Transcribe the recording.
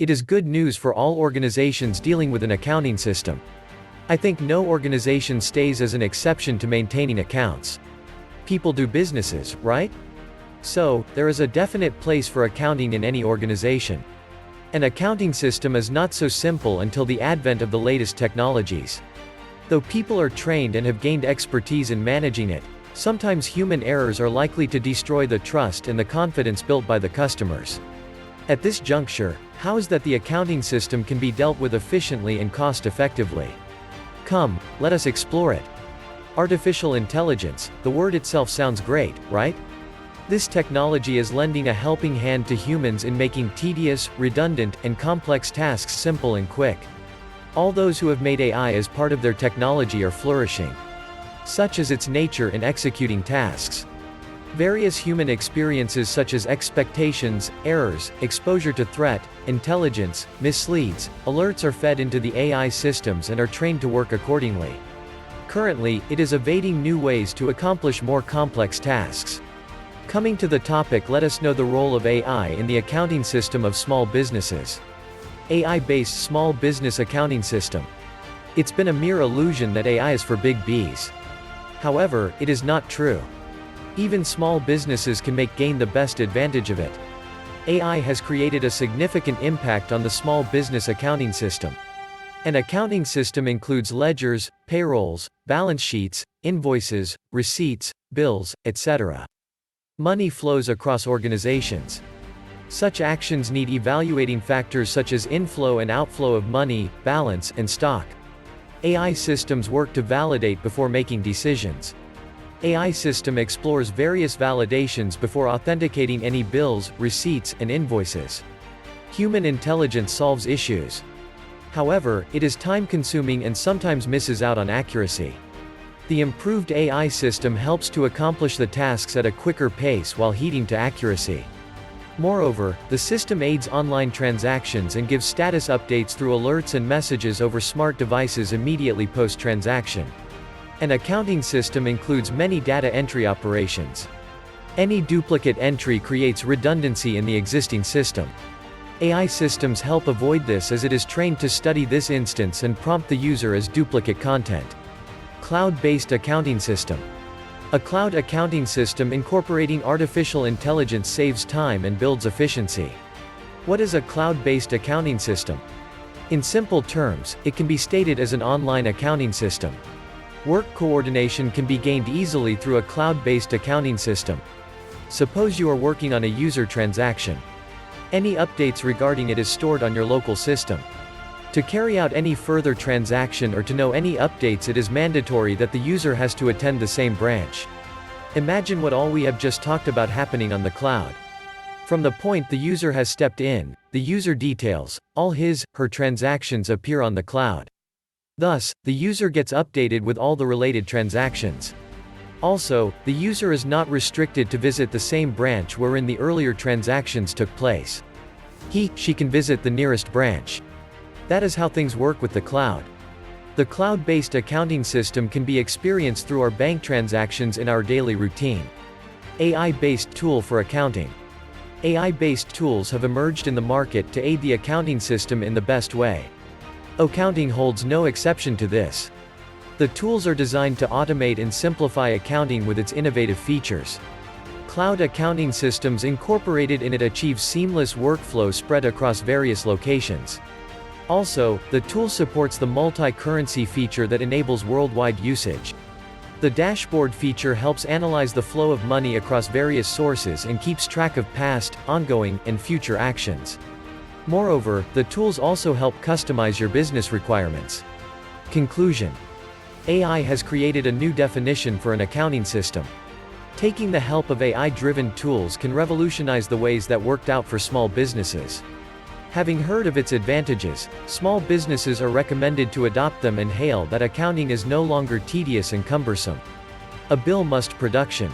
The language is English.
It is good news for all organizations dealing with an accounting system. I think no organization stays as an exception to maintaining accounts. People do businesses, right? So, there is a definite place for accounting in any organization. An accounting system is not so simple until the advent of the latest technologies. Though people are trained and have gained expertise in managing it, sometimes human errors are likely to destroy the trust and the confidence built by the customers. At this juncture, how is that the accounting system can be dealt with efficiently and cost-effectively? Come, let us explore it. Artificial intelligence, the word itself sounds great, right? This technology is lending a helping hand to humans in making tedious, redundant, and complex tasks simple and quick. All those who have made AI as part of their technology are flourishing. Such is its nature in executing tasks. Various human experiences such as expectations, errors, exposure to threat, intelligence, misleads, alerts are fed into the AI systems and are trained to work accordingly. Currently, it is evading new ways to accomplish more complex tasks. Coming to the topic, let us know the role of AI in the accounting system of small businesses. AI-based small business accounting system. It's been a mere illusion that AI is for big Bs. However, it is not true. Even small businesses can gain the best advantage of it. AI has created a significant impact on the small business accounting system. An accounting system includes ledgers, payrolls, balance sheets, invoices, receipts, bills, etc. Money flows across organizations. Such actions need evaluating factors such as inflow and outflow of money, balance, and stock. AI systems work to validate before making decisions. AI system explores various validations before authenticating any bills, receipts, and invoices. Human intelligence solves issues. However, it is time-consuming and sometimes misses out on accuracy. The improved AI system helps to accomplish the tasks at a quicker pace while heeding to accuracy. Moreover, the system aids online transactions and gives status updates through alerts and messages over smart devices immediately post-transaction. An accounting system includes many data entry operations. Any duplicate entry creates redundancy in the existing system. AI systems help avoid this as it is trained to study this instance and prompt the user as duplicate content. Cloud-based accounting system. A cloud accounting system incorporating artificial intelligence saves time and builds efficiency. What is a cloud-based accounting system? In simple terms, it can be stated as an online accounting system. Work coordination can be gained easily through a cloud-based accounting system. Suppose you are working on a user transaction. Any updates regarding it is stored on your local system. To carry out any further transaction or to know any updates, it is mandatory that the user has to attend the same branch. Imagine what all we have just talked about happening on the cloud. From the point the user has stepped in, the user details, all his/her transactions appear on the cloud. Thus, the user gets updated with all the related transactions. Also, the user is not restricted to visit the same branch wherein the earlier transactions took place. He/she can visit the nearest branch. That is how things work with the cloud. The cloud-based accounting system can be experienced through our bank transactions in our daily routine. AI-based tool for accounting. AI-based tools have emerged in the market to aid the accounting system in the best way. Accounting holds no exception to this. The tools are designed to automate and simplify accounting with its innovative features. Cloud accounting systems incorporated in it achieve seamless workflow spread across various locations. Also, the tool supports the multi-currency feature that enables worldwide usage. The dashboard feature helps analyze the flow of money across various sources and keeps track of past, ongoing, and future actions. Moreover, the tools also help customize your business requirements. Conclusion. AI has created a new definition for an accounting system. Taking the help of AI-driven tools can revolutionize the ways that worked out for small businesses. Having heard of its advantages, small businesses are recommended to adopt them and hail that accounting is no longer tedious and cumbersome. A bill must production.